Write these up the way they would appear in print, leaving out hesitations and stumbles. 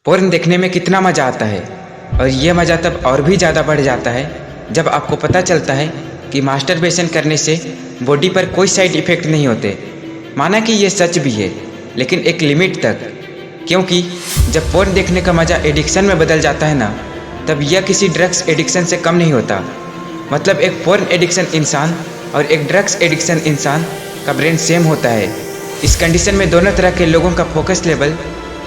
Porn देखने में कितना मज़ा आता है, और यह मज़ा तब और भी ज़्यादा बढ़ जाता है जब आपको पता चलता है कि मास्टरबेशन करने से बॉडी पर कोई साइड इफ़ेक्ट नहीं होते। माना कि ये सच भी है, लेकिन एक लिमिट तक, क्योंकि जब पोर्न देखने का मज़ा एडिक्शन में बदल जाता है ना, तब यह किसी ड्रग्स एडिक्शन से कम नहीं होता। मतलब एक पोर्न एडिक्शन इंसान और एक ड्रग्स एडिक्शन इंसान का ब्रेन सेम होता है। इस कंडीशन में दोनों तरह के लोगों का focus level,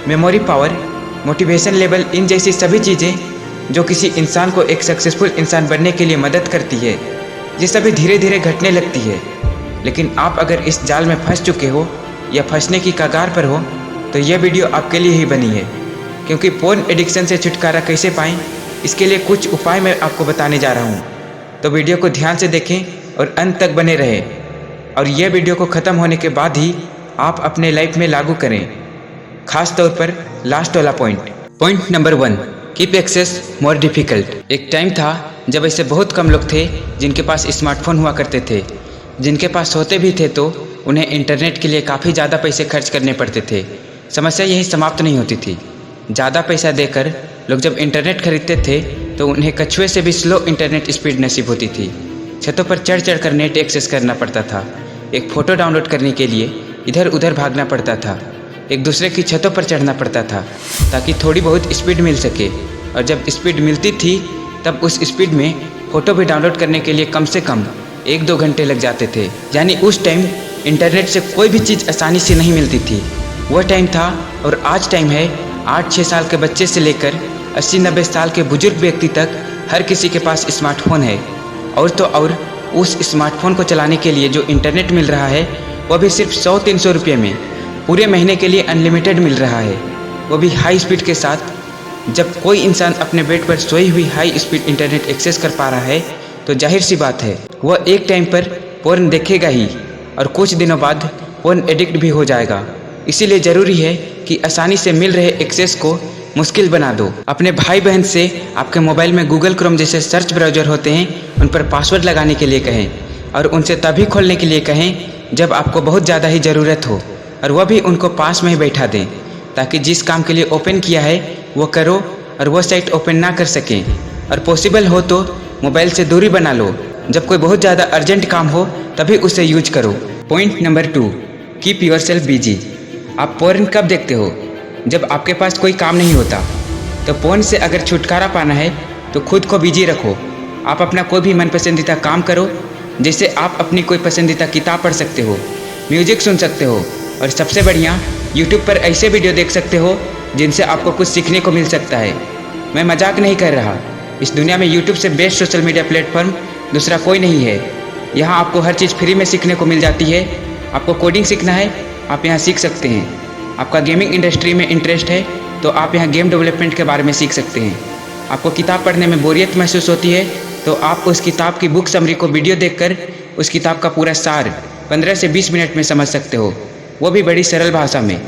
memory power, motivation level, इन जैसी सभी चीज़ें जो किसी इंसान को एक सक्सेसफुल इंसान बनने के लिए मदद करती है, ये सभी धीरे धीरे घटने लगती है। लेकिन आप अगर इस जाल में फंस चुके हो या फंसने की कगार पर हो, तो यह वीडियो आपके लिए ही बनी है। क्योंकि पोर्न एडिक्शन से छुटकारा कैसे पाएं, इसके लिए कुछ उपाय मैं आपको बताने जा रहा हूँ। तो वीडियो को ध्यान से देखें और अंत तक बने रहें, और यह वीडियो को ख़त्म होने के बाद ही आप अपने लाइफ में लागू करें। खास तौर पर लास्ट वाला point number 1, keep access more difficult. एक टाइम था जब ऐसे बहुत कम लोग थे जिनके पास स्मार्टफोन हुआ करते थे। जिनके पास होते भी थे तो उन्हें इंटरनेट के लिए काफ़ी ज़्यादा पैसे खर्च करने पड़ते थे। समस्या यही समाप्त नहीं होती थी। ज़्यादा पैसा देकर लोग जब इंटरनेट खरीदते थे तो उन्हें कछुए से भी स्लो इंटरनेट स्पीड नसीब होती थी। छतों पर चढ़ चढ़ कर नेट एक्सेस करना पड़ता था। एक फ़ोटो डाउनलोड करने के लिए इधर उधर भागना पड़ता था। एक दूसरे की छतों पर चढ़ना पड़ता था ताकि थोड़ी बहुत स्पीड मिल सके, और जब स्पीड मिलती थी तब उस स्पीड में फ़ोटो भी डाउनलोड करने के लिए कम से कम 1-2 घंटे लग जाते थे। यानी उस टाइम इंटरनेट से कोई भी चीज़ आसानी से नहीं मिलती थी। वह टाइम था और आज टाइम है। 8-6 साल के बच्चे से लेकर 80-90 साल के बुजुर्ग व्यक्ति तक हर किसी के पास स्मार्टफोन है। और तो और उस स्मार्टफोन को चलाने के लिए जो इंटरनेट मिल रहा है वह भी सिर्फ 100-300 रुपये में पूरे महीने के लिए अनलिमिटेड मिल रहा है, वो भी हाई स्पीड के साथ। जब कोई इंसान अपने बेड पर सोई हुई हाई स्पीड इंटरनेट एक्सेस कर पा रहा है तो जाहिर सी बात है वह एक टाइम पर पोर्न देखेगा ही, और कुछ दिनों बाद पोर्न एडिक्ट भी हो जाएगा। इसीलिए ज़रूरी है कि आसानी से मिल रहे एक्सेस को मुश्किल बना दो। अपने भाई बहन से आपके मोबाइल में गूगल क्रोम जैसे सर्च ब्राउज़र होते हैं उन पर पासवर्ड लगाने के लिए कहें, और उनसे तभी खोलने के लिए कहें जब आपको बहुत ज़्यादा ही ज़रूरत हो, और वह भी उनको पास में ही बैठा दें ताकि जिस काम के लिए ओपन किया है वो करो और वह साइट ओपन ना कर सकें। और पॉसिबल हो तो मोबाइल से दूरी बना लो। जब कोई बहुत ज़्यादा अर्जेंट काम हो तभी उसे यूज करो। Point number 2, keep yourself busy. आप पोर्न कब देखते हो? जब आपके पास कोई काम नहीं होता। तो पोर्न से अगर छुटकारा पाना है तो खुद को बिजी रखो। आप अपना कोई भी मन पसंदीदा काम करो, जैसे आप अपनी कोई पसंदीदा किताब पढ़ सकते हो, म्यूजिक सुन सकते हो, और सबसे बढ़िया यूट्यूब पर ऐसे वीडियो देख सकते हो जिनसे आपको कुछ सीखने को मिल सकता है। मैं मजाक नहीं कर रहा। इस दुनिया में यूट्यूब से बेस्ट सोशल मीडिया प्लेटफॉर्म दूसरा कोई नहीं है। यहाँ आपको हर चीज़ फ्री में सीखने को मिल जाती है। आपको कोडिंग सीखना है, आप यहाँ सीख सकते हैं। आपका गेमिंग इंडस्ट्री में इंटरेस्ट है तो आप यहाँ गेम डेवलपमेंट के बारे में सीख सकते हैं। आपको किताब पढ़ने में बोरियत महसूस होती है तो आप उस किताब की बुक समरी को वीडियो देखकर उस किताब का पूरा सार 15 से 20 मिनट में समझ सकते हो, वो भी बड़ी सरल भाषा में।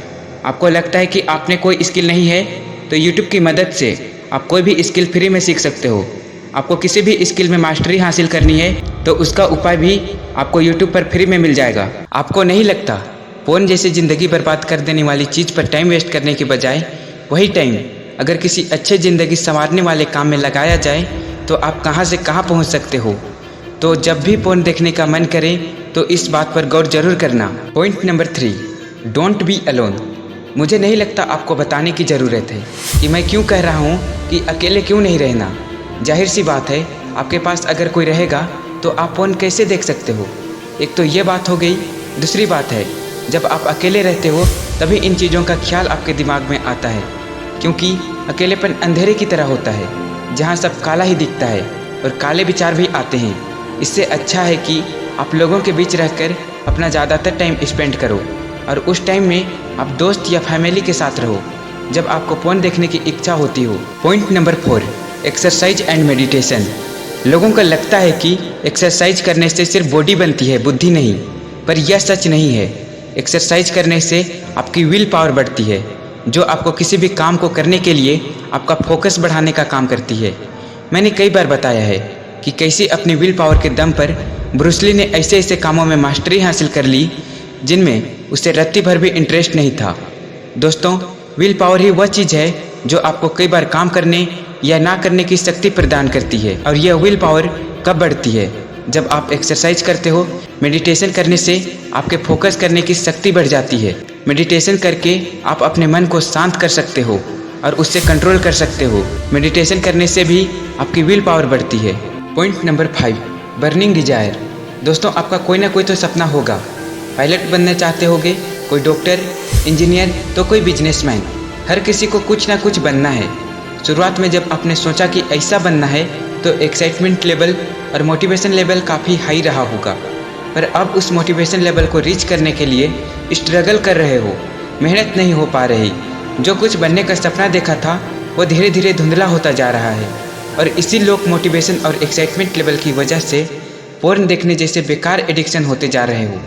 आपको लगता है कि आपने कोई स्किल नहीं है तो यूट्यूब की मदद से आप कोई भी स्किल फ्री में सीख सकते हो। आपको किसी भी स्किल में मास्टरी हासिल करनी है तो उसका उपाय भी आपको यूट्यूब पर फ्री में मिल जाएगा। आपको नहीं लगता पोर्न जैसी ज़िंदगी बर्बाद कर देने वाली चीज़ पर टाइम वेस्ट करने के बजाय वही टाइम अगर किसी अच्छे ज़िंदगी संवारने वाले काम में लगाया जाए तो आप कहाँ से कहाँ पहुँच सकते हो। तो जब भी पोर्न देखने का मन करे तो इस बात पर गौर जरूर करना। Point number 3, don't be alone. मुझे नहीं लगता आपको बताने की ज़रूरत है कि मैं क्यों कह रहा हूँ कि अकेले क्यों नहीं रहना। जाहिर सी बात है आपके पास अगर कोई रहेगा तो आप पोर्न कैसे देख सकते हो। एक तो ये बात हो गई। दूसरी बात है जब आप अकेले रहते हो तभी इन चीज़ों का ख्याल आपके दिमाग में आता है, क्योंकि अकेलेपन अंधेरे की तरह होता है जहाँ सब काला ही दिखता है और काले विचार भी आते हैं। इससे अच्छा है कि आप लोगों के बीच रहकर अपना ज़्यादातर टाइम स्पेंड करो, और उस टाइम में आप दोस्त या फैमिली के साथ रहो जब आपको पोर्न देखने की इच्छा होती हो। Point number 4, exercise and meditation. लोगों को लगता है कि एक्सरसाइज करने से सिर्फ बॉडी बनती है, बुद्धि नहीं, पर यह सच नहीं है। एक्सरसाइज करने से आपकी विल पावर बढ़ती है, जो आपको किसी भी काम को करने के लिए आपका फोकस बढ़ाने का काम करती है। मैंने कई बार बताया है कि कैसे अपनी विल पावर के दम पर ब्रूस ली ने ऐसे ऐसे कामों में मास्टरी हासिल कर ली जिनमें उसे रत्ती भर भी इंटरेस्ट नहीं था। दोस्तों, विल पावर ही वह चीज़ है जो आपको कई बार काम करने या ना करने की शक्ति प्रदान करती है। और यह विल पावर कब बढ़ती है? जब आप एक्सरसाइज करते हो। मेडिटेशन करने से आपके फोकस करने की शक्ति बढ़ जाती है। मेडिटेशन करके आप अपने मन को शांत कर सकते हो और उससे कंट्रोल कर सकते हो। मेडिटेशन करने से भी आपकी विल पावर बढ़ती है। Point number 5, burning desire. दोस्तों, आपका कोई ना कोई तो सपना होगा। पायलट बनना चाहते होगे, कोई डॉक्टर, इंजीनियर, तो कोई बिजनेसमैन। हर किसी को कुछ ना कुछ बनना है। शुरुआत में जब आपने सोचा कि ऐसा बनना है तो एक्साइटमेंट लेवल और मोटिवेशन लेवल काफ़ी हाई रहा होगा, पर अब उस मोटिवेशन लेवल को रीच करने के लिए स्ट्रगल कर रहे हो, मेहनत नहीं हो पा रही। जो कुछ बनने का सपना देखा था वो धीरे धीरे धुंधला होता जा रहा है और इसी लो मोटिवेशन और एक्साइटमेंट लेवल की वजह से पोर्न देखने जैसे बेकार एडिक्शन होते जा रहे हो।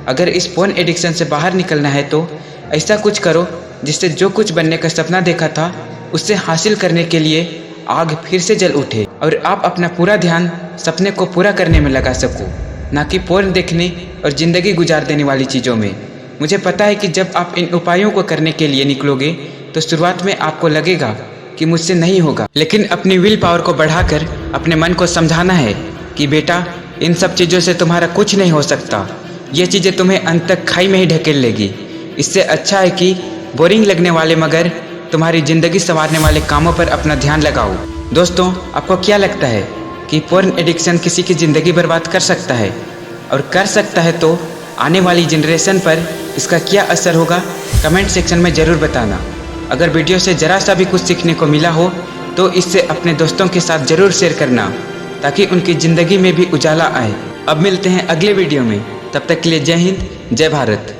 अगर इस पोर्न एडिक्शन से बाहर निकलना है तो ऐसा कुछ करो जिससे जो कुछ बनने का सपना देखा था उससे हासिल करने के लिए आग फिर से जल उठे और आप अपना पूरा ध्यान सपने को पूरा करने में लगा सको, ना कि पोर्न देखने और ज़िंदगी गुजार देने वाली चीज़ों में। मुझे पता है कि जब आप इन उपायों को करने के लिए निकलोगे तो शुरुआत में आपको लगेगा कि मुझसे नहीं होगा, लेकिन अपनी विल पावर को बढ़ाकर अपने मन को समझाना है कि बेटा, इन सब चीज़ों से तुम्हारा कुछ नहीं हो सकता। ये चीज़ें तुम्हें अंत तक खाई में ही ढकेल लेगी। इससे अच्छा है कि बोरिंग लगने वाले मगर तुम्हारी ज़िंदगी संवारने वाले कामों पर अपना ध्यान लगाओ। दोस्तों, आपको क्या लगता है कि पोर्न एडिक्शन किसी की ज़िंदगी बर्बाद कर सकता है? और कर सकता है तो आने वाली जनरेशन पर इसका क्या असर होगा? कमेंट सेक्शन में ज़रूर बताना। अगर वीडियो से ज़रा सा भी कुछ सीखने को मिला हो तो इससे अपने दोस्तों के साथ ज़रूर शेयर करना ताकि उनकी ज़िंदगी में भी उजाला आए। अब मिलते हैं अगले वीडियो में, तब तक के लिए जय हिंद, जय भारत।